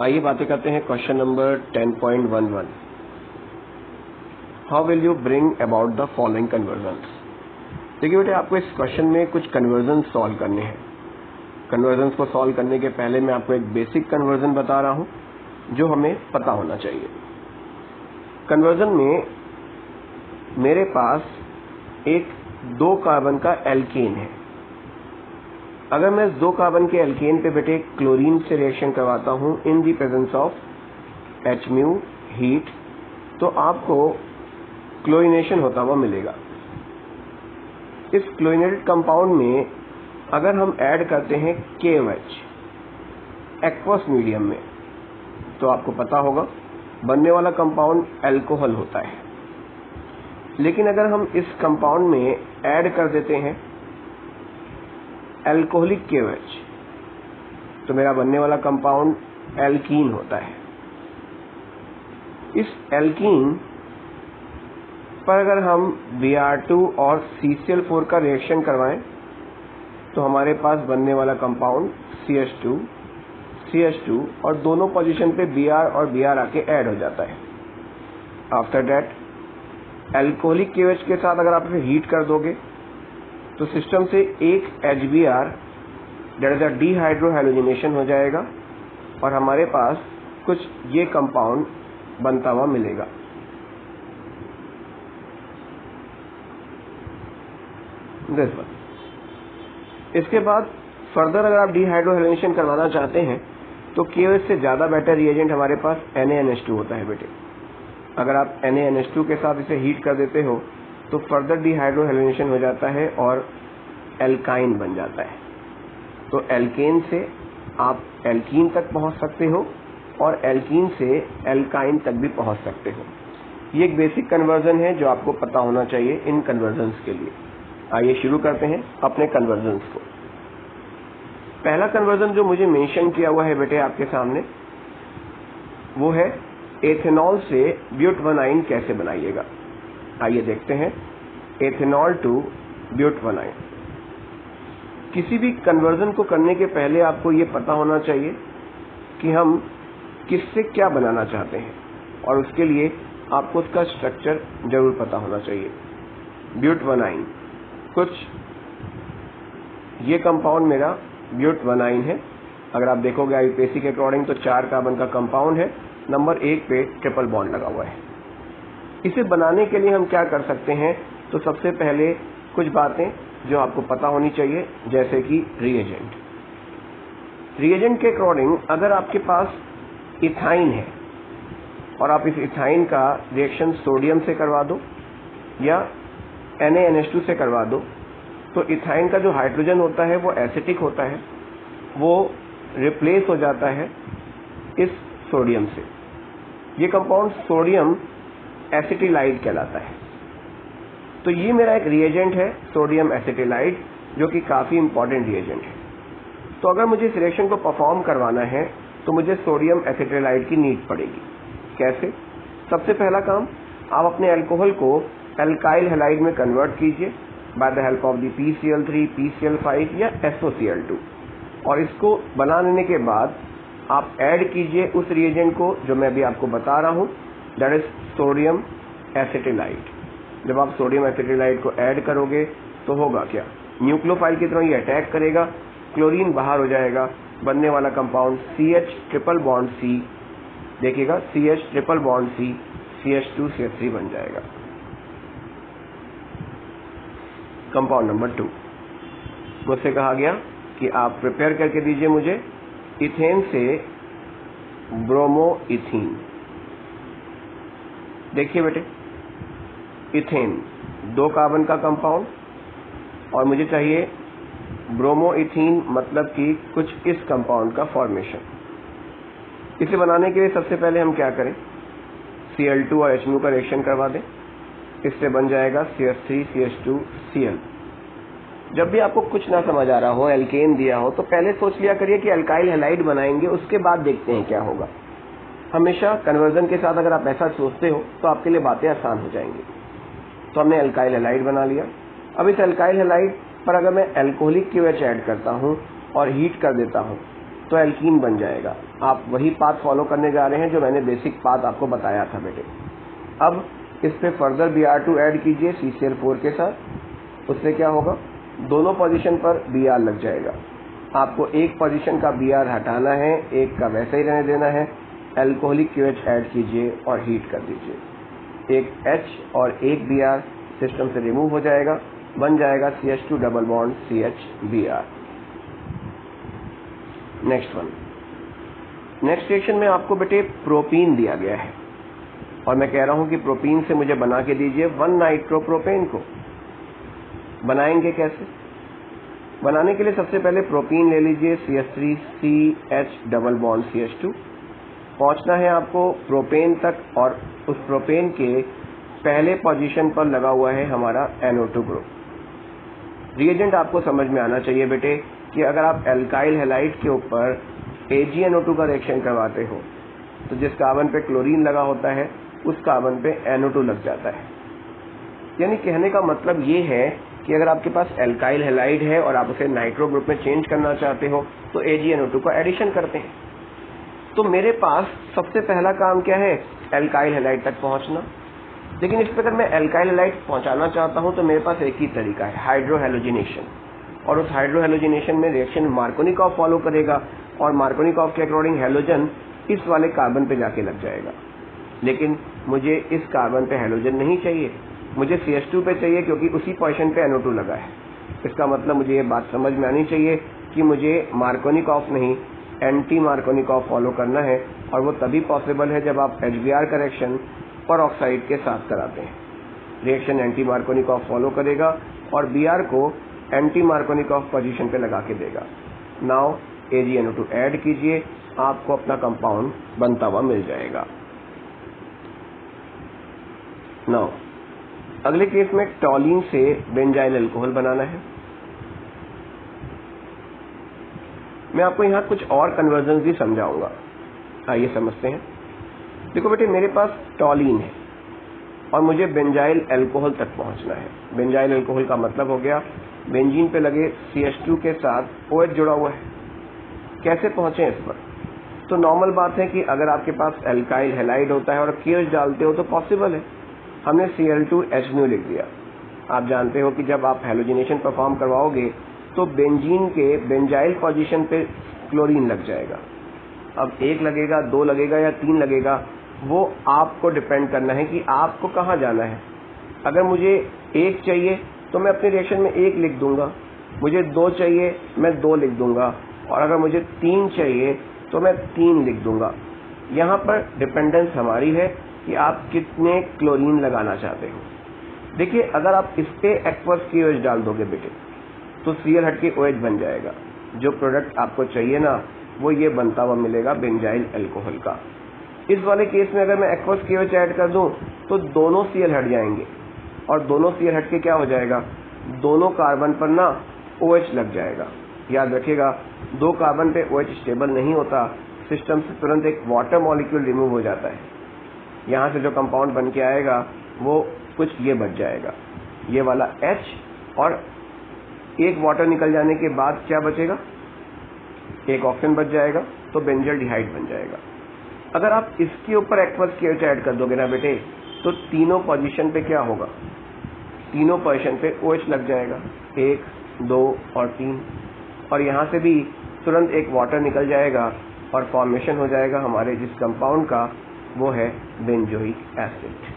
आइए बातें करते हैं question number 10.11। How will you bring about the following convergence. देखिए बेटे, आपको इस क्वेश्चन में कुछ कन्वर्जन सॉल्व करने हैं। कन्वर्जन्स को सॉल्व करने के पहले मैं आपको एक बेसिक कन्वर्जन बता रहा हूं जो हमें पता होना चाहिए। कन्वर्जन में मेरे पास एक 2 कार्बन का एल्केन है। अगर मैं इस 2 कार्बन के एल्केन पे बेटे क्लोरीन से रिएक्शन करवाता हूं in the presence of Hμ heat, तो आपको क्लोरीनेशन होता हुआ मिलेगा। इस क्लोरीनेटेड कंपाउंड में अगर हम ऐड करते हैं KOH एक्वस मीडियम में, तो आपको पता होगा बनने वाला कंपाउंड अल्कोहल होता है। लेकिन अगर हम इस कंपाउंड में ऐड कर देते हैं अल्कोहलिक KOH, तो मेरा बनने वाला कंपाउंड एल्कीन होता है। इस एल्कीन पर अगर हम Br2 और CCl4 का रिएक्शन करवाएं, तो हमारे पास बनने वाला कंपाउंड CH2 और दोनों पोजीशन पे Br और Br आके ऐड हो जाता है। आफ्टर दैट अल्कोहलिक KOH के साथ अगर आप इसे हीट कर दोगे तो सिस्टम से एक HBr दैट इज अ डीहाइड्रोहैलोजिनेशन हो जाएगा और हमारे पास कुछ ये कंपाउंड बनता हुआ मिलेगा। This one. इसके बाद फर्दर अगर आप डीहाइड्रोहैलोजिनेशन करवाना चाहते हैं तो KOH से ज्यादा बेटर रिएजेंट हमारे पास NaNH2 होता है बेटे। अगर आप NaNH2 के साथ इसे हीट कर देते हो तो फर्दर डीहाइड्रोहैलोजिनेशन हो जाता है और एल्काइन बन जाता है। तो एल्केन से आप एल्कीन तक पहुंच सकते हो और एल्कीन से एल्काइन तक भी पहुंच सकते हो। ये एक बेसिक कन्वर्जन है जो आपको पता होना चाहिए इन कन्वर्जन्स के लिए। आइए शुरू करते हैं अपने कन्वर्जन्स को। पहला कन्वर्जन जो मुझे मेंशन किया हुआ है बेटे आपके सामने, वो है एथेनॉल से ब्यूटवनाइन कैसे बनाइएगा। आइए देखते हैं एथेनॉल टू ब्यूटवनाइन। किसी भी कन्वर्जन को करने के पहले आपको ये पता होना चाहिए कि हम किससे क्या बनाना चाहते हैं और उसके लिए आपको उसका स्ट्रक्चर जरूर पता होना चाहिए। ब्यूटवनाइन, कुछ ये कंपाउंड मेरा ब्यूटवनाइन है। अगर आप देखोगे आईयूपीएसी के अकॉर्डिंग तो 4 कार्बन का कंपाउंड है, नंबर 1 पे ट्रिपल बॉन्ड लगा हुआ है। इसे बनाने के लिए हम क्या कर सकते हैं, तो सबसे पहले कुछ बातें जो आपको पता होनी चाहिए, जैसे कि रिएजेंट के अकॉर्डिंग अगर आपके पास इथाइन है और आप इस इथाइन का रिएक्शन सोडियम से करवा दो या NaNH2 से करवा दो, तो इथाइन का जो हाइड्रोजन होता है वो एसिटिक होता है, वो रिप्लेस हो जाता है इस सोडियम से। ये कंपाउंड सोडियम एसिटिलाइड कहलाता है। तो ये मेरा एक रिएजेंट है सोडियम एसिटिलाइड, जो कि काफी इंपॉर्टेंट रिएजेंट है। तो अगर मुझे इस रिएक्शन को परफॉर्म करवाना है तो मुझे सोडियम एसिटिलाइड की नीड पड़ेगी। कैसे? सबसे पहला काम, आप अपने अल्कोहल को अल्काइल हैलाइड में कन्वर्ट कीजिए by the help of the PCl3, PCl5 या SOCl2, और इसको बना लेने के बाद आप ऐड कीजिए उस रिएजेंट को जो मैं अभी आपको बता रहा हूं, दैट इज सोडियम एसिटिलाइड। जब आप सोडियम एसिटिलाइड को ऐड करोगे तो होगा क्या, न्यूक्लियोफाइल की तरह ये अटैक करेगा, क्लोरीन बाहर हो जाएगा, बनने वाला compound CH triple bond C, देखिएगा CH triple bond C CH2CH3 बन जाएगा। कंपाउंड नंबर 2, मुझसे कहा गया कि आप प्रिपेयर करके दीजिए मुझे इथेन से ब्रोमोइथीन। देखिए बेटे, इथेन 2 कार्बन का कंपाउंड और मुझे चाहिए ब्रोमोइथीन, मतलब कि कुछ इस कंपाउंड का फॉर्मेशन। इसे बनाने के लिए सबसे पहले हम क्या करें, Cl2 और Hμ का रिएक्शन करवा दें। इससे बन जाएगा CH3 CH2 Cl। जब भी आपको कुछ ना समझ आ रहा हो, एल्केन दिया हो, तो पहले सोच लिया करिए कि अल्काइल हैलाइड बनाएंगे, उसके बाद देखते हैं क्या होगा। हमेशा कन्वर्जन के साथ अगर आप ऐसा सोचते हो तो आपके लिए बातें आसान हो जाएंगी। तो हमने अल्काइल हैलाइड बना लिया। अब इस अल्काइल हैलाइड पर अगर मैं अल्कोहलिक KOH ऐड करता हूं और हीट कर देता हूं तो एल्कीन बन जाएगा। आप वही पाथ फॉलो करने जा रहे हैं जो मैंने बेसिक पाथ आपको बताया था बेटे। अब इस पे फर्दर Br2 ऐड कीजिए CCl4 के साथ। उससे क्या होगा, दोनों पोजीशन पर Br लग जाएगा। आपको एक पोजीशन का Br हटाना है, एक का वैसे ही रहने देना है। एल्कोहलिक QH ऐड कीजिए और हीट कर दीजिए। एक H और एक Br सिस्टम से रिमूव हो जाएगा, बन जाएगा CH2 double bond CH Br। Next one, next reaction में आपको बेटे प्रोपीन दिया गया है और मैं कह रहा हूं कि प्रोपीन से मुझे बना के दीजिए 1 नाइट्रोप्रोपेन को। बनाएंगे कैसे? बनाने के लिए सबसे पहले प्रोपीन ले लीजिए CH3CH डबल बॉन्ड CH2। पहुंचना है आपको प्रोपेन तक और उस प्रोपेन के पहले पोजीशन पर लगा हुआ है हमारा NO2 ग्रुप। रिएजेंट आपको समझ में आना चाहिए बेटे कि अगर आप एल्काइल हैलाइड के ऊपर AgNO2 का रिएक्शन करवाते हो तो जिस कार्बन पे क्लोरीन लगा होता है उस कार्बन पे NO2 लग जाता है। यानी कहने का मतलब ये है कि अगर आपके पास एल्काइल हैलाइड है और आप उसे नाइट्रो ग्रुप में चेंज करना चाहते हो तो AgNO2 का एडिशन करते हैं। तो मेरे पास सबसे पहला काम क्या है, एल्काइल हैलाइड तक पहुंचना। लेकिन इस पर अगर मैं एल्काइल हैलाइड पहुंचाना चाहता हूं तो मेरे पास एक ही तरीका है, हाइड्रोहेलोजिनेशन। और उस हाइड्रोहेलोजिनेशन में रिएक्शन मार्कोनिकॉफ फॉलो करेगा और मार्कोनिकॉफ के अकॉर्डिंग हेलोजन इस वाले कार्बन पे जाके लग जाएगा। लेकिन मुझे इस कार्बन पे हेलोजन नहीं चाहिए, मुझे CH2 पे चाहिए क्योंकि उसी पोजीशन पे NO2 लगा है। इसका मतलब मुझे ये बात समझ में आनी चाहिए कि मुझे मार्कोनिकॉफ नहीं एंटी मार्कोनिकॉफ फॉलो करना है और वो तभी पॉसिबल है जब आप HBr करेक्शन परऑक्साइड के साथ कराते हैं। रिएक्शन एंटी मार्कोनिकॉफ फॉलो करेगा और Br को एंटी मार्कोनिकॉफ पोजीशन पे लगा के देगा। नाउ AgNO2 ऐड कीजिए, आपको अपना कंपाउंड बनता हुआ मिल जाएगा। नाउ अगले केस में टॉलिन से बेंजाइल अल्कोहल बनाना है। मैं आपको यहाँ कुछ और कन्वर्जन भी समझाऊंगा, आइए समझते हैं। देखो बेटे, मेरे पास टॉलिन है और मुझे बेंजाइल अल्कोहल तक पहुंचना है। बेंजाइल अल्कोहल का मतलब हो गया बेंजीन पे लगे CH2 के साथ OH जुड़ा हुआ है। कैसे पहुंचे इस पर? तो नॉर्मल बात है कि अगर आपके पास एल्काइल हैलाइड होता है और KH डालते हो तो पॉसिबल है। हमने Cl2H लिख दिया। आप जानते हो कि जब आप हैलोजिनेशन परफॉर्म करवाओगे तो बेंजीन के बेंजाइल पोजीशन पे क्लोरीन लग जाएगा। अब 1 लगेगा, 2 लगेगा या 3 लगेगा, वो आपको डिपेंड करना है कि आपको कहाँ जाना है। अगर मुझे 1 चाहिए तो मैं अपने रिएक्शन में 1 लिख दूंगा, मुझे 2 चाहिए मैं 2 लिख दूंगा, और अगर मुझे 3 चाहिए तो मैं 3 लिख दूंगा। यहाँ पर डिपेंडेंस हमारी है कि आप कितने क्लोरीन लगाना चाहते हो। देखिए, अगर आप इस पे एक्वस KOH डाल दोगे बेटे तो Cl हट के OH बन जाएगा। जो प्रोडक्ट आपको चाहिए ना वो ये बनता हुआ मिलेगा बेंजाइल अल्कोहल का। इस वाले केस में अगर मैं एक्वस KOH ऐड कर दूं तो दोनों Cl हट जाएंगे और दोनों Cl हट के क्या हो जाएगा, दोनों कार्बन पर ना OH लग जाएगा। याद रखिएगा, 2 कार्बन पे OH स्टेबल नहीं होता, सिस्टम से तुरंत एक वाटर मॉलिक्यूल रिमूव हो जाता है। यहाँ से जो कंपाउंड बन के आएगा वो कुछ ये बच जाएगा, ये वाला H, और एक वाटर निकल जाने के बाद क्या बचेगा, एक ऑक्सीजन बच जाएगा, तो बेंजल डिहाइड बन जाएगा। अगर आप इसके ऊपर एक्वस KOH ऐड कर दोगे ना बेटे तो तीनों पोजीशन पे क्या होगा, तीनों पोजीशन पे OH लग जाएगा, 1, 2 और 3, और यहाँ से भी तुरंत एक वाटर निकल जाएगा और फॉर्मेशन हो जाएगा हमारे जिस कंपाउंड का, वो है बेंजोइक एसिड।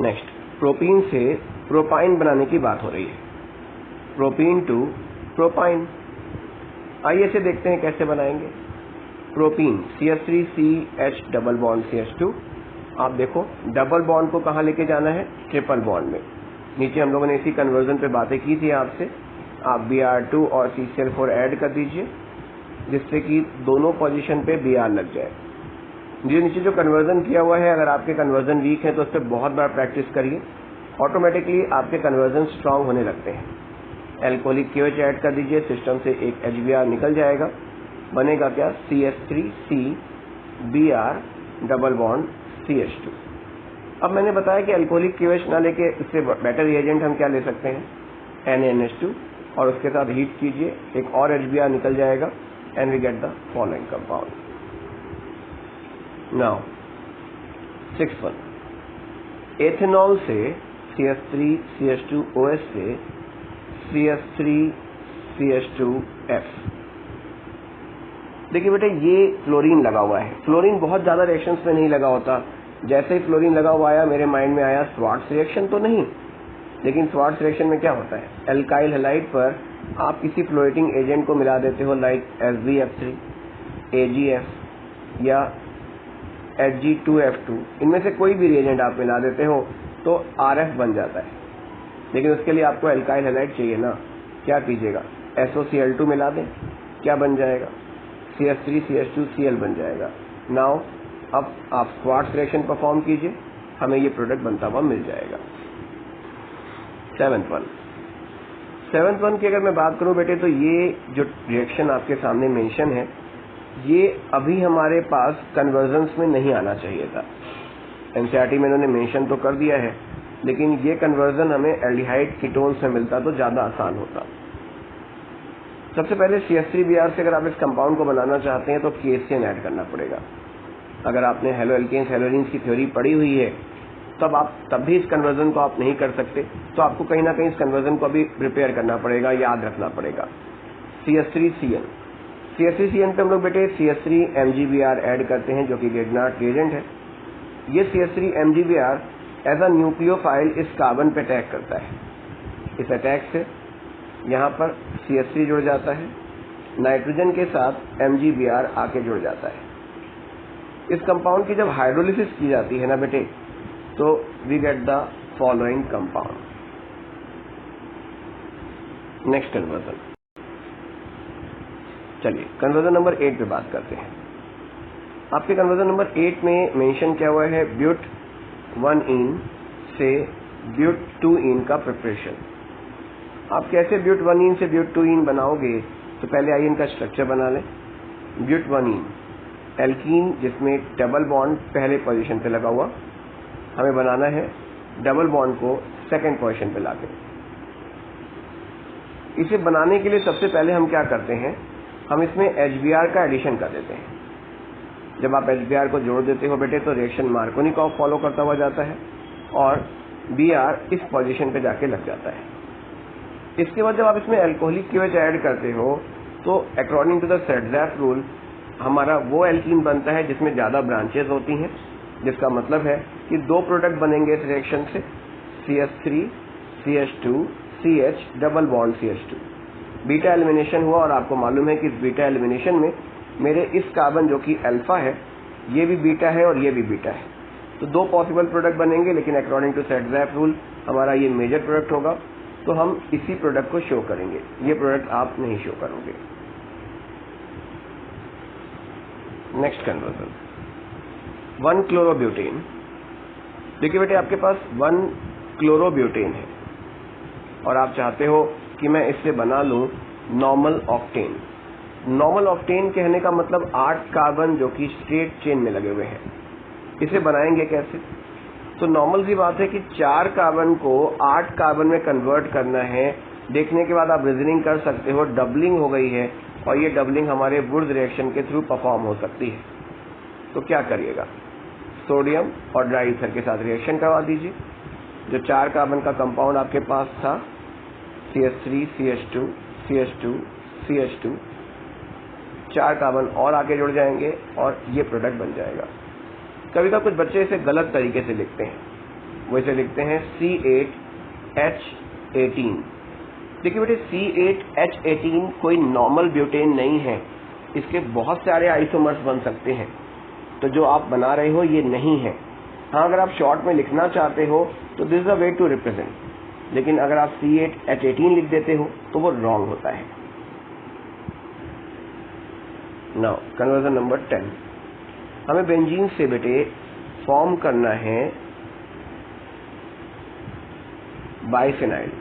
नेक्स्ट, प्रोपीन से प्रोपाइन बनाने की बात हो रही है, प्रोपीन टू प्रोपाइन। आइए इसे देखते हैं कैसे बनाएंगे। Propene CH3CH double bond CH2। आप देखो, डबल बॉन्ड को कहाँ लेके जाना है, ट्रिपल बॉन्ड में। नीचे हम लोगों ने इसी कन्वर्जन पे बातें की थी आपसे। आप Br2 और CCl4 ऐड कर दीजिए जिससे कि दोनों पोजीशन पे Br लग जाए। जो नीचे जो कन्वर्जन किया हुआ है, अगर आपके कन्वर्जन वीक है तो उस पर बहुत बार प्रैक्टिस करिए, ऑटोमेटिकली आपके कन्वर्जन स्ट्रांग होने लगते हैं। एल्कोहलिक KOH ऐड कर दीजिए, सिस्टम से एक HBr निकल जाएगा, बनेगा क्या, CH3C Br double bond CH2। अब मैंने बताया कि एल्कोहलिक KOH ना लेके इससे बेटर रिएजेंट हम क्या ले सकते हैं, NaNH2 और उसके साथ हीट कीजिए, एक और HBr निकल जाएगा and we get the following compound. Now 6th one, ethanol से CH3CH2OH से CH3CH2F. देखिए बेटे ये फ्लोरीन लगा हुआ है. फ्लोरीन बहुत ज्यादा रिएक्शंस में नहीं लगा होता. जैसे ही फ्लोरीन लगा हुआ आया मेरे माइंड में आया स्वार्ट्स रिएक्शन तो नहीं, लेकिन स्वार्ट्स रिएक्शन में क्या होता है, एल्काइल हैलाइड पर आप किसी फ्लोरेटिंग एजेंट को मिला देते हो लाइक SbF3, AgF या Hg2F2, इनमें से कोई भी रिएजेंट आप मिला देते हो तो RF बन जाता है. लेकिन उसके लिए आपको एल्काइल हैलाइड चाहिए ना. क्या कीजिएगा, SOCl2 मिला दें, क्या बन जाएगा, CH3CH2Cl बन जाएगा. नाउ अब आप स्वार्ट्स रिएक्शन परफॉर्म कीजिए, हमें ये प्रोडक्ट बनता हुआ मिल जाएगा. 7th वन की अगर मैं बात करूं बेटे तो ये जो रिएक्शन आपके सामने मेंशन है ये अभी हमारे पास कन्वर्जन्स में नहीं आना चाहिए था. एनसीईआरटी में इन्होंने मेंशन तो कर दिया है, लेकिन ये कन्वर्जन हमें एल्डिहाइड कीटोन्स में मिलता तो ज्यादा आसान होता. सबसे पहले CH3Br से अगर आप इस कंपाउंड को बनाना चाहते हैं तो KCN ऐड करना पड़ेगा. अगर आपने हेलो एल्केन्स हेलोरीन्स की थ्योरी पढ़ी हुई है तब आप तब भी इस कन्वर्जन को आप नहीं कर सकते, तो आपको कहीं ना कहीं इस कन्वर्जन को अभी प्रिपेयर करना पड़ेगा, याद रखना पड़ेगा. CH3CN पे हम लोग बेटे CH3MgBr ऐड करते हैं जो कि गेडनार्ड रिएजेंट है. ये CH3MgBr एज अ न्यूक्लियोफाइल इस कार्बन पे अटैक करता है. इस अटैक से यहाँ पर CH3 जुड़ जाता है, नाइट्रोजन के साथ MgBr आके जुड़ जाता है. इस कंपाउंड की जब हाइड्रोलिसिस की जाती है ना बेटे तो we get the following compound. Next conversion, चलिए कन्वर्जन नंबर 8 पे बात करते हैं. आपके कन्वर्जन नंबर 8 में मेंशन किया हुआ है ब्यूट-1-इन से ब्यूट-2-इन का प्रिपरेशन. आप कैसे ब्यूट-1-इन से ब्यूट-2-इन बनाओगे, तो पहले आइए इनका स्ट्रक्चर बना लें. ब्यूट-1-इन एल्कीन जिसमें डबल बॉन्ड पहले पोजीशन पे लगा हुआ, हमें बनाना है डबल बॉन्ड को सेकंड पोजीशन पे लाके. इसे बनाने के लिए सबसे पहले हम क्या करते हैं, हम इसमें HBr का एडिशन कर देते हैं. जब आप HBr को जोड़ देते हो बेटे तो रिएक्शन मार्कोनिकॉफ फॉलो करता हुआ जाता है और Br इस पोजीशन पे जाके लग जाता है. इसके बाद जब आप इसमें अल्कोहलिक QH ऐड करते हो तो अकॉर्डिंग टू द सेटजैफ रूल हमारा वो एल्कीन बनता है जिसमें ज्यादा ब्रांचेस होती हैं, जिसका मतलब है कि दो प्रोडक्ट बनेंगे इस रिएक्शन से, CH3CH2CH double bond CH2. Beta elimination हुआ और आपको मालूम है कि इस बीटा एलिमिनेशन में मेरे इस कार्बन जो कि अल्फा है ये भी बीटा है और ये भी बीटा है, तो दो पॉसिबल प्रोडक्ट बनेंगे. लेकिन अकॉर्डिंग टू सेटजैफ रूल हमारा ये मेजर प्रोडक्ट होगा, तो हम इसी प्रोडक्ट को शो करेंगे, ये प्रोडक्ट आप नहीं शो करोगे. Next conversion one chlorobutane. देखिए बेटे आपके पास 1-क्लोरोब्यूटेन है और आप चाहते हो कि मैं इससे बना लूं नॉर्मल ऑक्टेन. नॉर्मल ऑक्टेन कहने का मतलब 8 कार्बन जो कि स्ट्रेट चेन में लगे हुए हैं. इसे बनाएंगे कैसे, तो नॉर्मल सी बात है कि 4 कार्बन को 8 कार्बन में कन्वर्ट करना है. देखने के बाद आप रीजनिंग कर सकते हो डबलिंग हो गई है और ये डबलिंग हमारे वुड्स रिएक्शन के थ्रू परफॉर्म हो सकती है. तो क्या करिएगा, सोडियम और ड्राई ईथर के साथ रिएक्शन करवा दीजिए. जो 4 कार्बन का कंपाउंड आपके पास था CH3CH2CH2CH2, 4 कार्बन और आगे जुड़ जाएंगे और ये प्रोडक्ट बन जाएगा. कभी कभी कुछ बच्चे इसे गलत तरीके से लिखते हैं, वो इसे लिखते हैं C8H18. देखिए बेटे C8H18 कोई नॉर्मल ब्यूटेन नहीं है, इसके बहुत सारे आइसोमर्स बन सकते हैं. तो जो आप बना रहे हो ये नहीं है. हाँ अगर आप शॉर्ट में लिखना चाहते हो तो this is a way to represent, लेकिन अगर आप C8H18 लिख देते हो तो वो रॉन्ग होता है. Now conversion number 10. हमें बेंजीन से बेटे फॉर्म करना है बाइफेनाइल.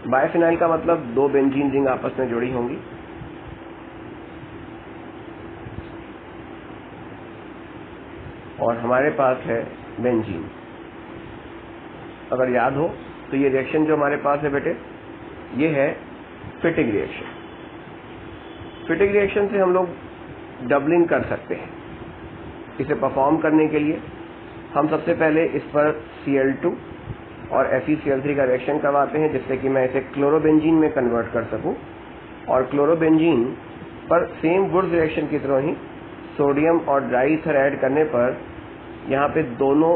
बाइफेनाइल का मतलब 2 बेंजीन रिंग आपस में जुड़ी होंगी और हमारे पास है बेंजीन. अगर याद हो तो ये रिएक्शन जो हमारे पास है बेटे, ये है फिटिंग रिएक्शन। फिटिंग रिएक्शन से हम लोग डबलिंग कर सकते हैं। इसे परफॉर्म करने के लिए हम सबसे पहले इस पर Cl2 और FeCl3 का रिएक्शन करवाते हैं, जिससे कि मैं इसे क्लोरोबेंजीन में कन्वर्ट कर सकूं, और क्लोरोबेंजीन पर सेम वुड्स रिएक्शन की तरह ही सोडियम और ड्राई ईथर ऐड करने पर यहाँ पे दोनों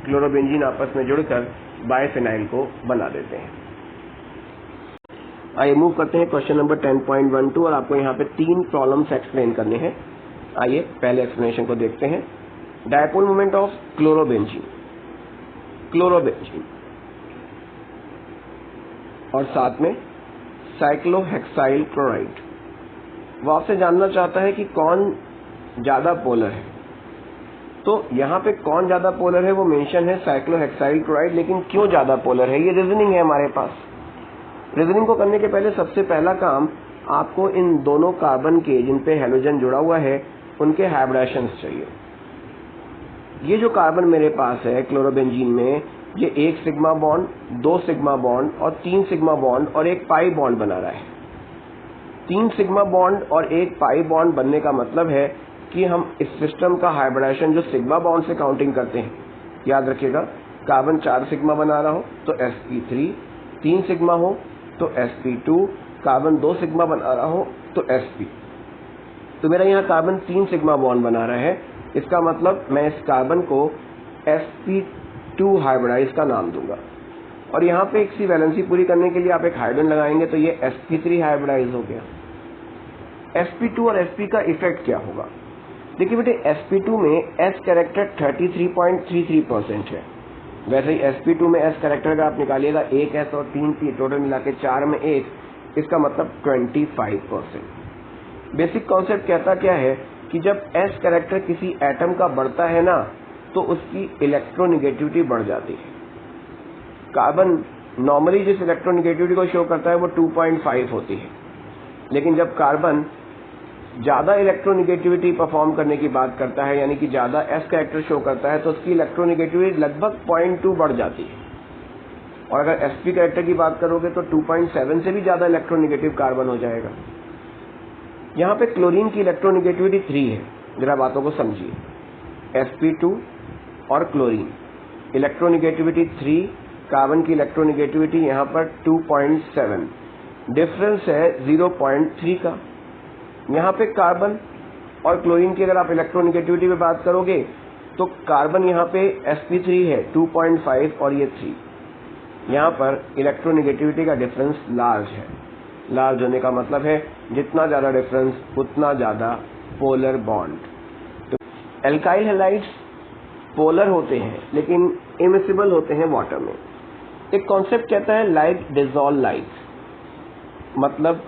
क्लोरोबेंजीन आपस में जुड़कर बायफिनाइल को बना देते हैं। आइए मूव करते हैं क्वेश्चन नंबर 10.12 और आपको यहाँ पे 3 प्रॉब्लम्स एक्सप्लेन करने हैं। आइए पहले एक्सप्लेनेशन को देखते हैं। डायपोल मोमेंट ऑफ क्लोरोबेंजीन और साथ में साइक्लोहेक्साइल क्लोराइड। वो आपसे जानना चाहता है कि कौन ज्यादा पोलर है। तो यहाँ पे कौन ज्यादा पोलर है वो मेंशन है साइक्लोहेक्साइल क्लोराइड, लेकिन क्यों ज्यादा पोलर है, ये रीजनिंग है हमारे पास। रीजनिंग को करने के पहले सबसे पहला काम आपको इन दोनों कार्बन के जिन पे हैलोजन जुड़ा हुआ है उनके हाइब्रिडाइजेशंस चाहिए। ये जो कार्बन मेरे पास है क्लोरोबेंजीन में, ये 1 सिग्मा बॉन्ड, 2 सिग्मा बॉन्ड और 3 सिग्मा बॉन्ड और 1 पाई बॉन्ड बना रहा है। 3 सिग्मा बॉन्ड और 1 पाई बॉन्ड बनने का मतलब है कि हम इस सिस्टम का हाइब्रिडाइजेशन जो सिग्मा बॉन्ड से काउंटिंग करते हैं, याद रखिएगा, कार्बन 4 सिग्मा बना रहा हो तो sp3, 3 सिग्मा हो तो sp2, कार्बन 2 सिग्मा बना रहा हो तो sp। तो मेरा यहाँ कार्बन 3 सिग्मा बॉन्ड बना रहा है, इसका मतलब मैं इस कार्बन को sp2 हाइब्रिडाइज का नाम दूंगा। और यहाँ पे एक सी वैलेंसी पूरी करने के लिए आप एक हाइड्रोजन लगाएंगे तो ये sp3 हाइब्रिडाइज हो गया। sp2 और sp का इफेक्ट क्या होगा? देखिए बेटे, sp2 में s कैरेक्टर 33.33% है। वैसे ही sp2 में s कैरेक्टर का आप निकालिएगा 1 s और 3 p, टोटल मिला के 4 में 1, इसका मतलब 25%। बेसिक कॉन्सेप्ट कहता क्या है कि जब s कैरेक्टर किसी एटम का बढ़ता है ना, तो उसकी इलेक्ट्रोनिगेटिविटी बढ़ जाती है। कार्बन नॉर्मली जिस इलेक्ट्रोनिगेटिविटी को शो करता है वो 2.5 होती है, लेकिन जब कार्बन ज्यादा इलेक्ट्रोनिगेटिविटी परफॉर्म करने की बात करता है, यानी कि ज्यादा s कैरेक्टर शो करता है, तो उसकी इलेक्ट्रोनिगेटिविटी लगभग 0.2 बढ़ जाती है। और अगर sp कैरेक्टर की बात करोगे तो 2.7 से भी ज्यादा इलेक्ट्रोनिगेटिव कार्बन हो जाएगा। यहाँ पे क्लोरीन की इलेक्ट्रोनिगेटिविटी 3 है, जरा बातों को समझिए। sp2 और क्लोरीन इलेक्ट्रोनिगेटिविटी 3, कार्बन की इलेक्ट्रोनिगेटिविटी यहाँ पर 2.7, डिफरेंस है 0.3 का। यहाँ पे कार्बन और क्लोरीन की अगर आप इलेक्ट्रोनिगेटिविटी पे बात करोगे तो कार्बन यहाँ पे sp3 है 2.5 और ये 3। यहाँ पर इलेक्ट्रोनिगेटिविटी का डिफरेंस लार्ज है। लार्ज होने का मतलब है जितना ज्यादा डिफरेंस उतना ज्यादा पोलर बॉन्ड। तो एल्काइल हैलाइड्स पोलर होते हैं लेकिन इमिसिबल होते हैं वाटर में। एक कॉन्सेप्ट कहता है लाइक डिसॉल्व लाइक, मतलब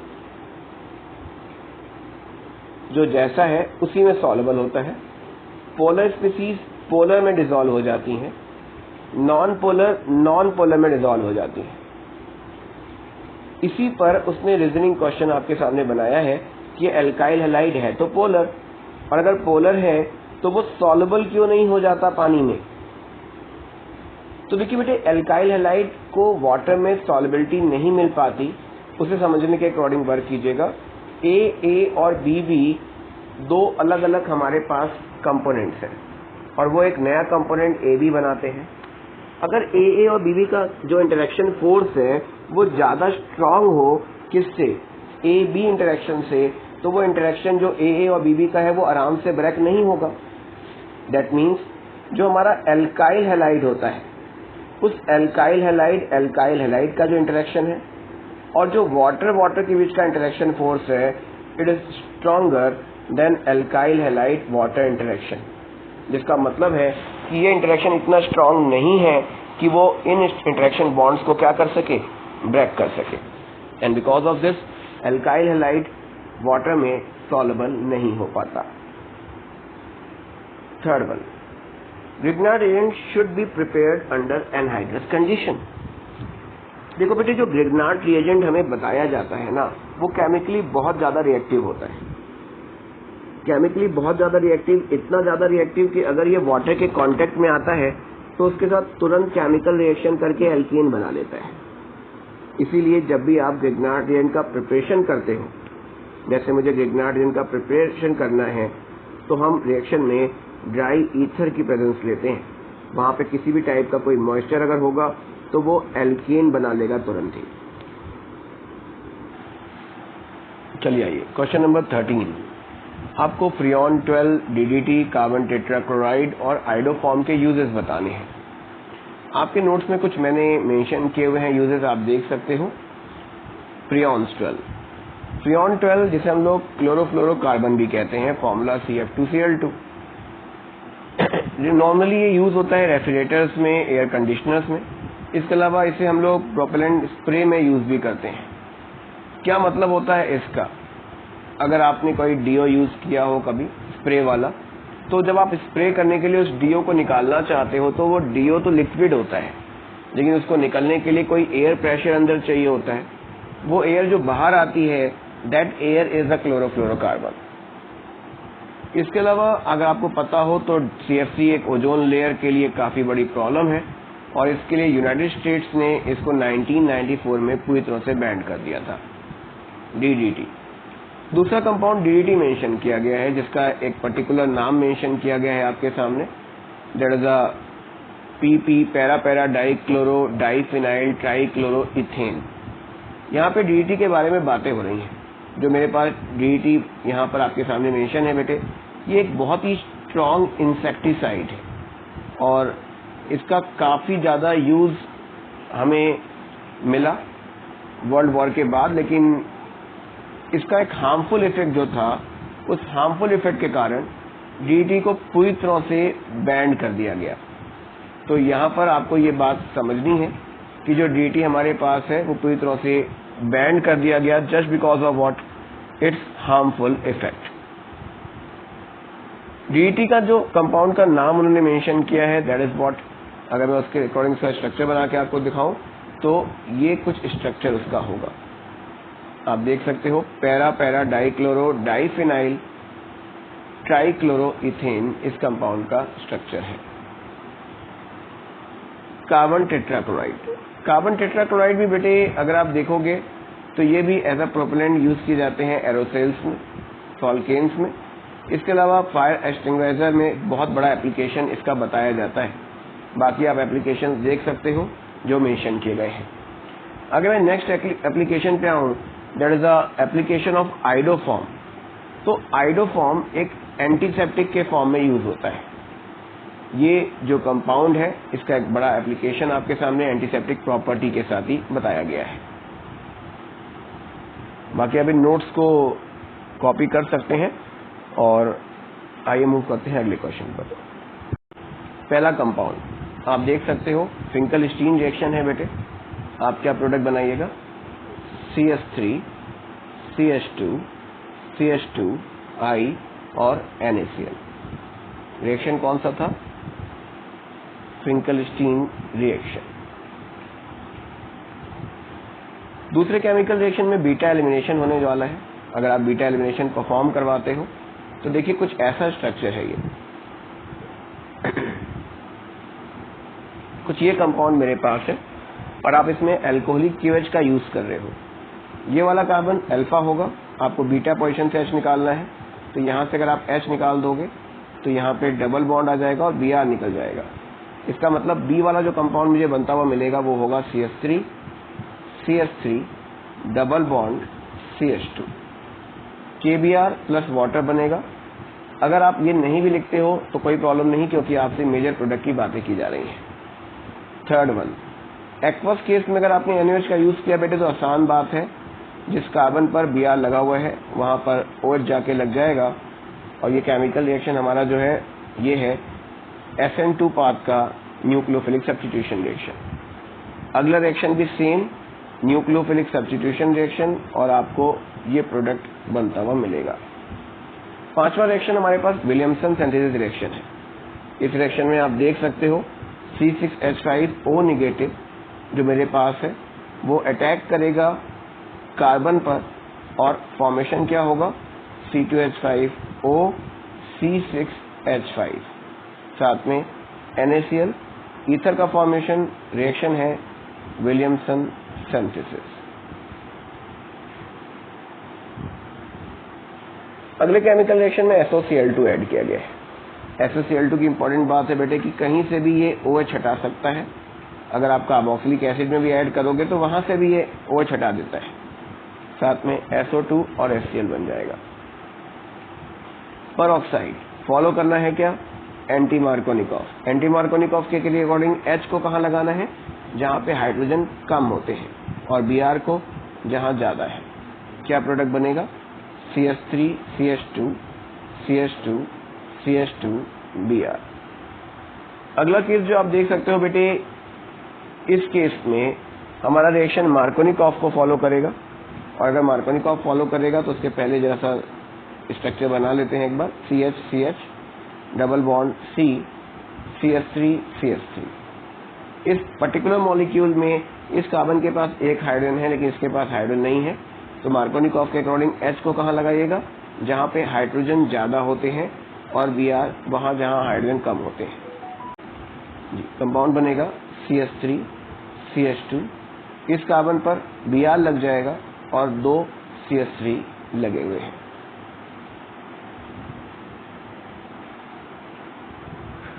जो जैसा है उसी में सॉल्युबल होता है। पोलर स्पीसीज पोलर में डिसॉल्व हो जाती हैं, नॉन पोलर में डिसॉल्व हो जाती हैं। इसी पर उसने रीजनिंग क्वेश्चन आपके सामने बनाया है कि एल्काइल हैलाइड है तो पोलर, और अगर पोलर है तो वो सॉल्युबल क्यों नहीं हो जाता पानी में? तो देखिए बेटे, एल्काइल हैलाइड को वाटर में सॉल्युबिलिटी नहीं मिल पाती, उसे समझने के अकॉर्डिंग वर्क कीजिएगा। ए और बी दो अलग अलग हमारे पास कंपोनेंट्स हैं और वो एक नया कंपोनेंट ए बी बनाते हैं। अगर ए और बी का जो इंटरेक्शन फोर्स है वो ज्यादा स्ट्रांग हो किससे? ए बी इंटरेक्शन से, तो वो इंटरेक्शन जो ए और बी का है वो आराम से ब्रेक नहीं होगा। दैट मीन्स जो हमारा एल्काइल हैलाइड होता है, उस एल्काइल हैलाइड का जो इंटरेक्शन है और जो वाटर के बीच का इंटरेक्शन फोर्स है, it is stronger than alkyl halide water interaction. जिसका मतलब है कि ये इंटरेक्शन इतना स्ट्रांग नहीं है कि वो इन इंटरेक्शन बॉन्ड्स को क्या कर सके, ब्रेक कर सके। And because of this alkyl halide water में सॉल्युबल नहीं हो पाता। Third one, Grignard reagent should be prepared under anhydrous condition. देखो बेटे, जो ग्रिग्नार्ड रिएजेंट हमें बताया जाता है ना, वो केमिकली बहुत ज्यादा रिएक्टिव होता है। केमिकली बहुत ज्यादा रिएक्टिव, इतना ज्यादा रिएक्टिव कि अगर ये वाटर के कांटेक्ट में आता है तो उसके साथ तुरंत केमिकल रिएक्शन करके एल्कीन बना लेता है। इसीलिए जब भी आप ग्रिग्नार्ड रिएजेंट का प्रिपरेशन करते हो, जैसे मुझे ग्रिग्नार्ड रिएजेंट का प्रिपरेशन करना है, तो हम रिएक्शन में ड्राई ईथर की प्रेजेंस लेते हैं। वहां पे किसी भी टाइप का कोई मॉइस्चर अगर होगा तो वो एल्कीन बना लेगा तुरंत ही। चलिए आइए क्वेश्चन नंबर 13। आपको फ्रियॉन 12, डीडीटी, कार्बन टेट्राक्लोराइड और आइडोफॉर्म के यूजेस बताने हैं। आपके नोट्स में कुछ मैंने मेंशन किए हुए हैं यूजेस, आप देख सकते हो। फ्रियॉन 12 जिसे हम लोग क्लोरोफ्लोरोकार्बन भी कहते हैं, फॉर्मूला CF2Cl2। नॉर्मली ये यूज होता है रेफ्रिजरेटर्स में, एयर कंडीशनर्स में। इसके अलावा इसे हम लोग प्रोपेलेंट स्प्रे में यूज भी करते हैं। क्या मतलब होता है इसका? अगर आपने कोई डीओ यूज किया हो कभी स्प्रे वाला, तो जब आप स्प्रे करने के लिए उस डीओ को निकालना चाहते हो तो वो डीओ तो लिक्विड होता है, लेकिन उसको निकलने के लिए कोई एयर प्रेशर अंदर चाहिए होता है। वो एयर जो बाहर आती है, that air is a chlorofluorocarbon. इसके अलावा अगर आपको पता हो तो CFC एक ओजोन लेयर के लिए काफी बड़ी प्रॉब्लम है, और इसके लिए यूनाइटेड स्टेट्स ने इसको 1994 में पूरी तरह से बैन कर दिया था। DDT, दूसरा कंपाउंड DDT मेंशन किया गया है, जिसका एक पर्टिकुलर नाम मेंशन किया गया है आपके सामने। That is a PP, para dichloro diphenyl trichloroethane. यहाँ पे DDT के बारे में बातें हो रही हैं। जो मेरे पास DDT यहाँ पर आपके सामने मेंशन है बेटे, ये एक बहुत ही स्ट्रॉन्ग इंसेक्टिसाइड है, और इसका काफी ज्यादा यूज हमें मिला वर्ल्ड वॉर के बाद, लेकिन इसका एक हार्मफुल इफेक्ट जो था, उस हार्मफुल इफेक्ट के कारण DDT को पूरी तरह से बैन कर दिया गया। तो यहाँ पर आपको ये बात समझनी है कि जो DDT हमारे पास है वो पूरी तरह से बैन कर दिया गया, just because of what, it's harmful effect. DDT का जो कंपाउंड का नाम उन्होंने मेंशन किया है, दैट इज व्हाट, अगर मैं उसके अकॉर्डिंग का स्ट्रक्चर बना के आपको दिखाऊं तो ये कुछ स्ट्रक्चर उसका होगा। आप देख सकते हो, पैरा डाइक्लोरो डाइफिनाइल ट्राइक्लोरोइथेन इस कंपाउंड का स्ट्रक्चर है। कार्बन टेट्राक्लोराइड भी बेटे अगर आप देखोगे तो ये भी एज अ प्रोपेलेंट यूज किए जाते हैं एरोसेल्स में, सॉल्केन्स में। इसके अलावा फायर एक्सटिंग्विशर में बहुत बड़ा एप्लीकेशन इसका बताया जाता है। बाकी आप एप्लीकेशन देख सकते हो जो मेंशन किए गए हैं। अगर मैं नेक्स्ट एप्लीकेशन पे आऊँ, that is the application of iodoform. तो आइडोफॉर्म एक एंटीसेप्टिक के फॉर्म में यूज होता है। ये जो कंपाउंड है, इसका एक बड़ा एप्लीकेशन आपके सामने एंटीसेप्टिक प्रॉपर्टी के साथ ही बताया गया है। बाकी आप इन नोट्स को कॉपी कर सकते हैं, और आइए मूव करते हैं अगले क्वेश्चन पर। पहला कंपाउंड आप देख सकते हो, फिंकल-स्टीन रिएक्शन है बेटे। आप क्या प्रोडक्ट बनाइएगा, CH3 CH2 CH2I और NaCl। रिएक्शन कौन सा था, फिंकल-स्टीन रिएक्शन। दूसरे केमिकल रिएक्शन में बीटा एलिमिनेशन होने वाला है। अगर आप बीटा एलिमिनेशन परफॉर्म करवाते हो तो देखिए कुछ ऐसा स्ट्रक्चर है ये। कुछ ये कंपाउंड मेरे पास है, और आप इसमें अल्कोहलिक QH का यूज कर रहे हो। ये वाला कार्बन अल्फा होगा, आपको बीटा पोजीशन से H निकालना है। तो यहाँ से अगर आप H निकाल दोगे तो यहाँ पे डबल बॉन्ड आ जाएगा और Br निकल जाएगा। इसका मतलब B वाला जो कंपाउंड मुझे बनता हुआ मिलेगा वो होगा CH3 double bond CH2, KBr plus water बनेगा। अगर आप ये नहीं भी लिखते हो तो कोई प्रॉब्लम नहीं, क्योंकि आपसे मेजर प्रोडक्ट की बातें की जा रही हैं। थर्ड वन, एक्वस केस में अगर आपने NaOH का यूज किया बेटे तो आसान बात है, जिस कार्बन पर Br लगा हुआ है वहां पर OH जाके लग जाएगा, और ये केमिकल रिएक्शन हमारा जो है ये है SN2 पाथ का न्यूक्लियोफिलिक सब्स्टिट्यूशन रिएक्शन। अगला रिएक्शन भी सेम न्यूक्लियोफिलिक सब्स्टिट्यूशन रिएक्शन, और आपको ये प्रोडक्ट बनता हुआ मिलेगा। पांचवा रिएक्शन हमारे पास विलियमसन सिंथेसिस रिएक्शन है। इस रिएक्शन में आप देख सकते हो C6H5O नेगेटिव जो मेरे पास है वो अटैक करेगा कार्बन पर, और फॉर्मेशन क्या होगा, C2H5O C6H5, साथ में NaCl ईथर का फॉर्मेशन रिएक्शन है विलियमसन सिंथेसिस। अगले केमिकल रिएक्शन में SOCl2 ऐड किया गया है। SOCl2 की इंपॉर्टेंट बात है बेटे कि कहीं से भी ये OH हटा सकता है। अगर आप कार्बोक्सिलिक एसिड में भी ऐड करोगे तो वहां से भी ये OH हटा देता है, साथ में SO2 और HCl बन जाएगा। परऑक्साइड फॉलो करना है क्या? Anti Markovnikov. एंटी मार्कोनिकॉफ के लिए अकॉर्डिंग H को कहाँ लगाना है? जहां पे हाइड्रोजन कम होते हैं, और Br को जहां ज्यादा है। क्या प्रोडक्ट बनेगा? CH3 CH2 CH2 CH2 Br। अगला केस जो आप देख सकते हो बेटे, इस केस में हमारा रिएक्शन मार्कोनिकॉफ को फॉलो करेगा, और अगर मार्कोनिकॉफ फॉलो करेगा तो उसके पहले जैसा स्ट्रक्चर बना लेते हैं एक बार। CH CH double bond C CH3 CH3। इस पर्टिकुलर मॉलिक्यूल में इस कार्बन के पास एक हाइड्रोजन है, लेकिन इसके पास हाइड्रोजन नहीं है, तो मार्कोनिकॉफ के अकॉर्डिंग H को कहाँ लगाइएगा? जहां पे हाइड्रोजन ज्यादा होते हैं, और Br वहां जहां हाइड्रोजन कम होते हैं। जी, कंपाउंड बनेगा CH3 CH2। इस कार्बन पर Br लग जाएगा और 2 CH3 लगे हुए हैं।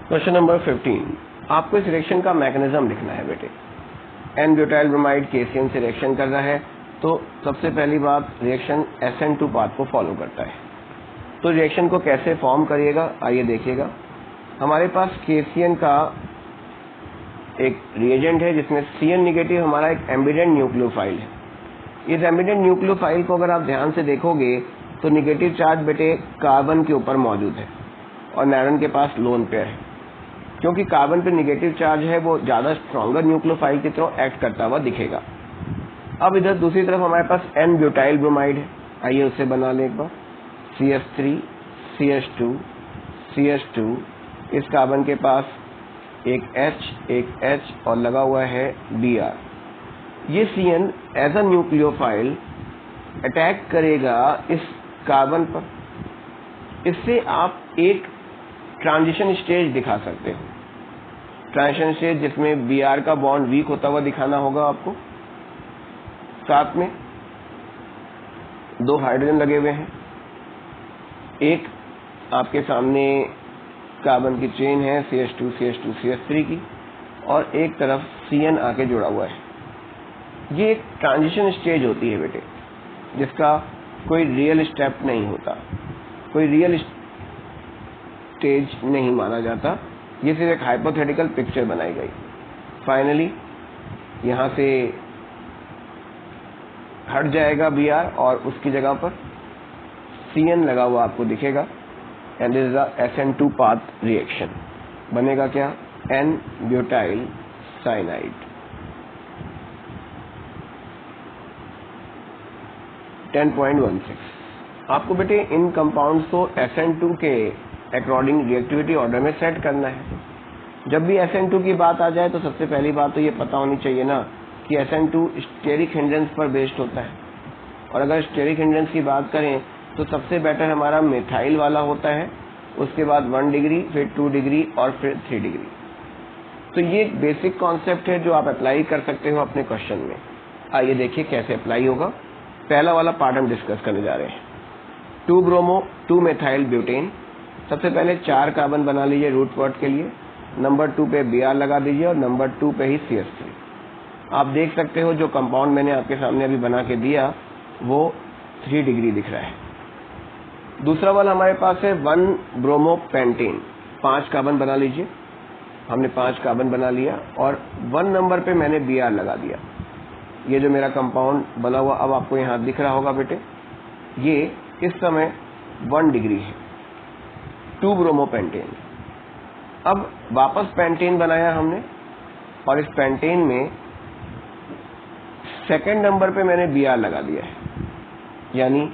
क्वेश्चन नंबर 15, आपको इस रिएक्शन का मैकेनिज्म लिखना है बेटे। एन ब्यूटाइल ब्रोमाइड KCN से रिएक्शन कर रहा है, तो सबसे पहली बात रिएक्शन SN2 पाथ को फॉलो करता है। तो रिएक्शन को कैसे फॉर्म करिएगा आइए देखिएगा। हमारे पास KCN का एक रिएजेंट है जिसमें CN निगेटिव हमारा एक एम्बिडेंट न्यूक्लियोफाइल है। इस एम्बिडेंट न्यूक्लियोफाइल को अगर आप ध्यान से देखोगे तो निगेटिव चार्ज बेटे कार्बन के ऊपर मौजूद है, और नायरॉन के पास लोन पेयर है। क्योंकि कार्बन पे निगेटिव चार्ज है, वो ज्यादा स्ट्रॉन्गर न्यूक्लियोफाइल की तरह एक्ट करता हुआ दिखेगा। अब इधर दूसरी तरफ हमारे पास एन ब्यूटाइल ब्रोमाइड है, आइए उसे बना लें एक बार। CH3 CH2 CH2। इस कार्बन के पास एक H और लगा हुआ है Br। ये CN as a nucleophile attack करेगा इस कार्बन पर। इससे आप एक ट्रांजिशन स्टेज दिखा सकते हो। ट्रांजिशन स्टेज जिसमें Br का बॉन्ड वीक होता हुआ दिखाना होगा आपको, साथ में 2 हाइड्रोजन लगे हुए हैं। एक आपके सामने कार्बन की चेन है CH2 CH2 CH3 की, और एक तरफ CN आके जुड़ा हुआ है। ये एक ट्रांजिशन स्टेज होती है बेटे, जिसका कोई रियल स्टेप नहीं होता, कोई रियल स्टेज नहीं माना जाता। ये सिर्फ एक हाइपोथेटिकल पिक्चर बनाई गई। फाइनली यहां से हट जाएगा Br और उसकी जगह पर CN लगा हुआ आपको दिखेगा, and this is a SN2 path reaction. बनेगा क्या? N butyl cyanide. आपको बेटे इन कंपाउंड्स को SN2 के अकॉर्डिंग रिएक्टिविटी ऑर्डर में सेट करना है। जब भी SN2 की बात आ जाए तो सबसे पहली बात तो ये पता होनी चाहिए ना कि SN2 स्टेरिक हिंड्रेंस पर बेस्ड होता है, और अगर स्टेरिक हिंड्रेंस की बात करें तो सबसे बेटर हमारा मिथाइल वाला होता है, उसके बाद 1 डिग्री, फिर 2 डिग्री और फिर 3 डिग्री। तो ये एक बेसिक कॉन्सेप्ट है जो आप अप्लाई कर सकते हो अपने क्वेश्चन में। आइए देखिए कैसे अप्लाई होगा। पहला वाला पार्ट हम डिस्कस करने जा रहे हैं। 2 ब्रोमो 2 मेथाइल ब्यूटेन। सबसे पहले 4 कार्बन बना लीजिए रूट वर्ड के लिए। नंबर 2 पे Br लगा दीजिए और नंबर 2 पे ही CH3। आप देख सकते हो जो कंपाउंड मैंने आपके सामने अभी बना के दिया वो 3 डिग्री दिख रहा है। दूसरा वाला हमारे पास है 1 ब्रोमो पेंटेन। 5 कार्बन बना लीजिए। हमने 5 कार्बन बना लिया और 1 नंबर पे मैंने Br लगा दिया। ये जो मेरा कंपाउंड बना हुआ अब आपको यहाँ दिख रहा होगा बेटे, ये इस समय 1 डिग्री है, 2 ब्रोमो पेंटेन। अब वापस पेंटेन बनाया हमने और इस पेंटेन में सेकंड नंबर पे मैंने Br लगा दिया है, यानी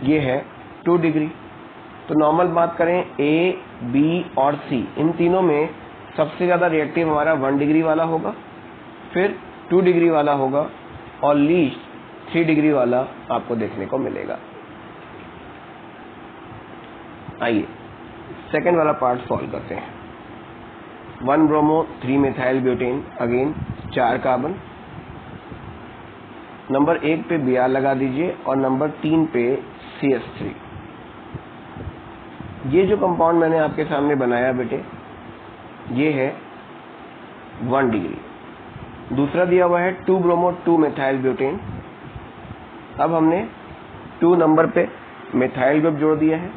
ये है 2 डिग्री। तो नॉर्मल बात करें A, B और C, इन तीनों में सबसे ज्यादा रिएक्टिव हमारा 1 डिग्री वाला होगा, फिर 2 डिग्री वाला होगा और लीस्ट 3 डिग्री वाला आपको देखने को मिलेगा। आइए सेकंड वाला पार्ट सॉल्व करते हैं। 1 bromo 3 methyl butane, again 4 carbon. Number 1 पे Br लगा दीजिए और नंबर 3 पे CH3। ये जो कंपाउंड मैंने आपके सामने बनाया बेटे, ये है 1 डिग्री। दूसरा दिया हुआ है 2 ब्रोमो 2 मिथाइल ब्यूटेन। अब हमने 2 नंबर पे मिथाइल ग्रुप जोड़ दिया है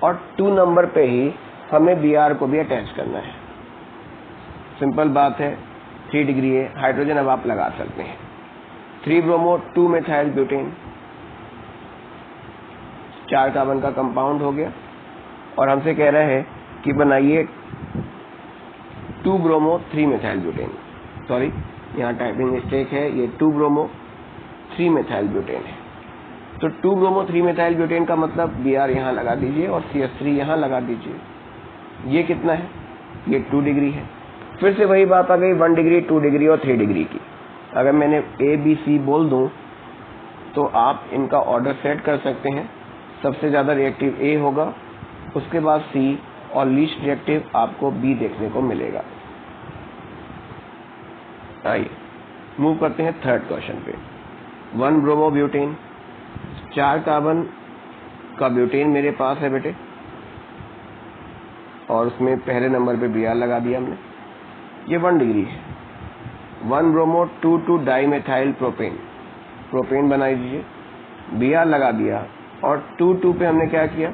और 2 नंबर पे ही हमें Br को भी अटैच करना है। सिंपल बात है, 3 डिग्री है, हाइड्रोजन अब आप लगा सकते हैं। 3 ब्रोमो 2 मिथाइल ब्यूटेन, 4 कार्बन का कंपाउंड हो गया और हमसे कह रहा है कि बनाइए 2 ब्रोमो 3 मिथाइल ब्यूटेन। सॉरी, यहाँ टाइपिंग मिस्टेक है, ये 2 ब्रोमो 3 मिथाइल ब्यूटेन है। तो 2 ब्रोमो 3 मिथाइल ब्यूटेन का मतलब Br यहाँ लगा दीजिए और CH3 यहाँ लगा दीजिए। ये कितना है? ये 2 डिग्री है। फिर से वही बात आ गई 1 डिग्री, 2 डिग्री और 3 डिग्री की। अगर मैंने ABC बोल दूं तो आप इनका ऑर्डर सेट कर सकते हैं। सबसे ज्यादा रिएक्टिव A होगा, उसके बाद C और लीस्ट रिएक्टिव आपको B देखने को मिलेगा। आइए मूव करते हैं थर्ड क्वेश्चन पे। 1 ब्रोमो ब्यूटेन, 4 कार्बन का ब्यूटेन मेरे पास है बेटे और उसमें पहले नंबर पे Br लगा दिया हमने। ये 1 डिग्री है। 1 bromo 2 di methyl propane, propane बना दीजिए। Br लगा दिया और 2 पे हमने क्या किया?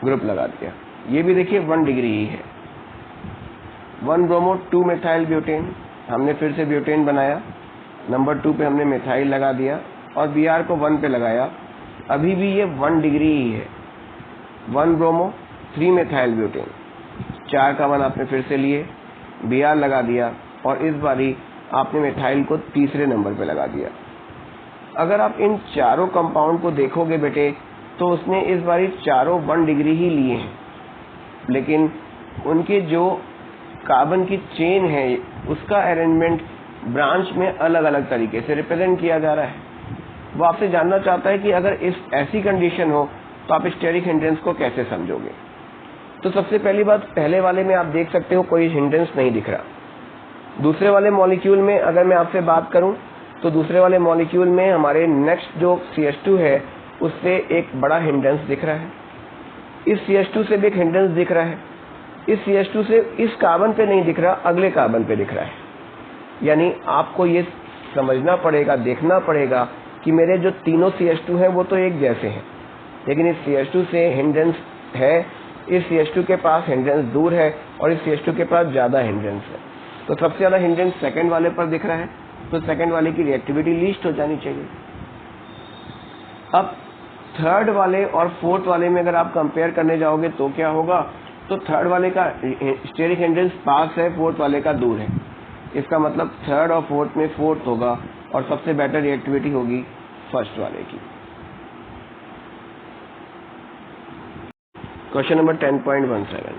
ग्रुप लगा दिया। ये भी देखिए 1 डिग्री ही है। 1 ब्रोमो 2 मिथाइल ब्यूटेन, हमने फिर से ब्यूटेन बनाया। नंबर 2 पे हमने मिथाइल लगा दिया और Br को 1 पे लगाया। अभी भी ये 1 डिग्री ही है। 1 ब्रोमो 3 मिथाइल ब्यूटेन, 4 कार्बन आपने फिर से लिए, Br लगा दिया और इस बारी आपने मिथाइल को तीसरे नंबर पे लगा दिया। अगर आप इन चारों कंपाउंड को देखोगे बेटे तो उसने इस बारी चारों 1 डिग्री ही लिए हैं, लेकिन उनके जो कार्बन की चेन है उसका अरेंजमेंट ब्रांच में अलग अलग तरीके से रिप्रेजेंट किया जा रहा है। वो आपसे जानना चाहता है कि अगर इस ऐसी कंडीशन हो तो आप स्टेरिक हिंड्रेंस को कैसे समझोगे। तो सबसे पहली बात, पहले वाले में आप देख सकते हो कोई हिंड्रेंस नहीं दिख रहा। दूसरे वाले मॉलिक्यूल में अगर मैं आपसे बात करूं तो दूसरे वाले मॉलिक्यूल में हमारे नेक्स्ट जो CH2 है उससे एक बड़ा हिंड्रेंस दिख रहा है। इस CH2 से भी एक हिंड्रेंस दिख रहा है। इस CH2 से इस कार्बन पे नहीं दिख रहा, अगले कार्बन पे दिख रहा है। यानी आपको ये समझना पड़ेगा, देखना पड़ेगा कि मेरे जो तीनों CH2 हैं वो तो एक जैसे हैं, लेकिन इस CH2 से हिंड्रेंस है, इस CH2 के पास हिंड्रेंस दूर है और इस CH2 के पास ज्यादा हिंड्रेंस है। तो सबसे ज्यादा हिंड्रेंस सेकंड वाले पर दिख रहा है, तो सेकंड वाले की रिएक्टिविटी लीस्ट हो जानी चाहिए। अब थर्ड वाले और फोर्थ वाले में अगर आप कंपेयर करने जाओगे तो क्या होगा? तो थर्ड वाले का स्टेरिक हिंड्रेंस पास है, फोर्थ वाले का दूर है। इसका मतलब थर्ड और फोर्थ में फोर्थ होगा और सबसे बेटर रिएक्टिविटी होगी फर्स्ट वाले की। क्वेश्चन नंबर 10.17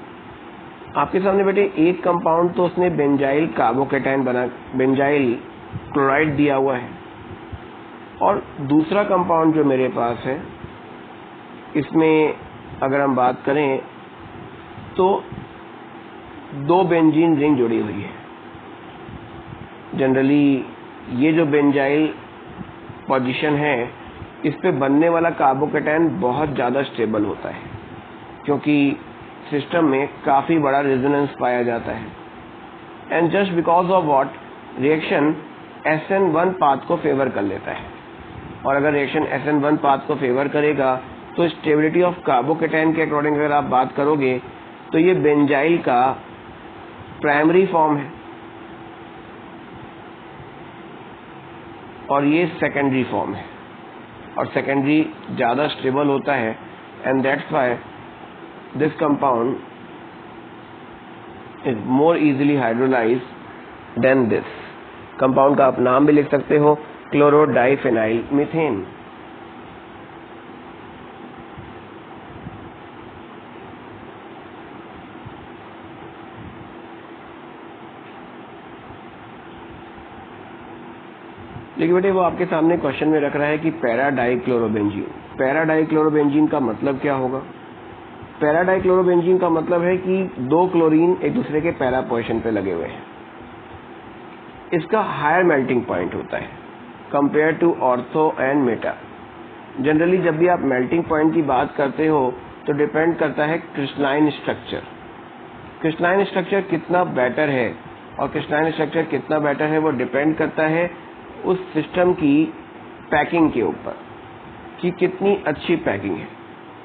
आपके सामने बेटे एक कंपाउंड तो उसने बेंजाइल कार्बोकेटाइन बना, बेंजाइल क्लोराइड दिया हुआ है, और दूसरा कंपाउंड जो मेरे पास है इसमें अगर हम बात करें तो 2 बेंजीन रिंग जुड़ी हुई है। जनरली ये जो बेंजाइल पोजीशन है इस पे बनने वाला कार्बोकेटाइन बहुत ज्यादा स्टेबल होता है क्योंकि सिस्टम में काफी बड़ा रेजोनेंस पाया जाता है। And just because of what, reaction SN1 path को फेवर कर लेता है, और अगर रिएक्शन SN1 पाथ को फेवर करेगा तो स्टेबिलिटी ऑफ कार्बोकेटाइन के अकॉर्डिंग अगर आप बात करोगे तो ये बेंजाइल का प्राइमरी फॉर्म है और ये सेकेंडरी फॉर्म है, और सेकेंडरी ज्यादा स्टेबल होता है। And that's why this compound is more easily hydrolysed than this. Compound का आप नाम भी लिख सकते हो, क्लोरोडाइफेनाइल मीथेन। लेकिन बेटे वो आपके सामने क्वेश्चन में रख रहा है कि पैरा डाइक्लोरोबेंजीन। पैरा डाइक्लोरोबेंजीन का मतलब क्या होगा? पैरा डाइक्लोरोबेंजीन का मतलब है कि दो क्लोरीन एक दूसरे के पैरा पोजीशन पे लगे हुए हैं। इसका हायर मेल्टिंग पॉइंट होता है compare to ortho and meta. Generally जब भी आप मेल्टिंग पॉइंट की बात करते हो तो डिपेंड करता है क्रिस्टलाइन स्ट्रक्चर। क्रिस्टलाइन स्ट्रक्चर कितना बेटर है, और क्रिस्टलाइन स्ट्रक्चर कितना बेटर है वो डिपेंड करता है उस सिस्टम की पैकिंग के ऊपर कि कितनी अच्छी पैकिंग है।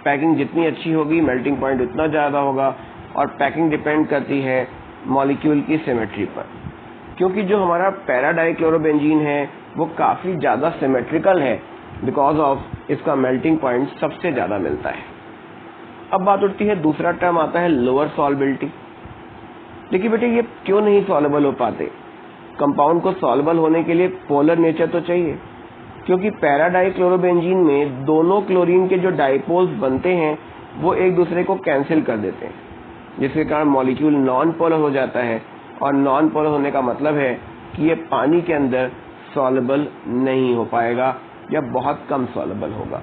पैकिंग जितनी अच्छी होगी मेल्टिंग पॉइंट उतना ज़्यादा होगा, और पैकिंग डिपेंड करती है मॉलिक्यूल की सिमेट्री पर, क्योंकि जो हमारा पैरा डाइक्लोरोबेंजीन है वो काफ़ी ज़्यादा सिमेट्रिकल है बिकॉज ऑफ इसका मेल्टिंग पॉइंट सबसे ज़्यादा मिलता है। अब बात उठती है, दूसरा टर्म आता है लोअर सॉल्बिलिटी। देखिए बेटे, ये क्यों नहीं सॉल्युबल हो पाते? कंपाउंड को सॉल्युबल होने के लिए पोलर नेचर तो चाहिए, क्योंकि पैरा डाइक्लोरोबेंजीन में दोनों क्लोरीन के जो डाइपोल्स बनते हैं वो एक दूसरे को कैंसिल कर देते हैं, जिसके कारण मॉलिक्यूल नॉन पोलर हो जाता है, और नॉन पोलर होने का मतलब है कि ये पानी के अंदर सॉल्युबल नहीं हो पाएगा या बहुत कम सॉल्युबल होगा।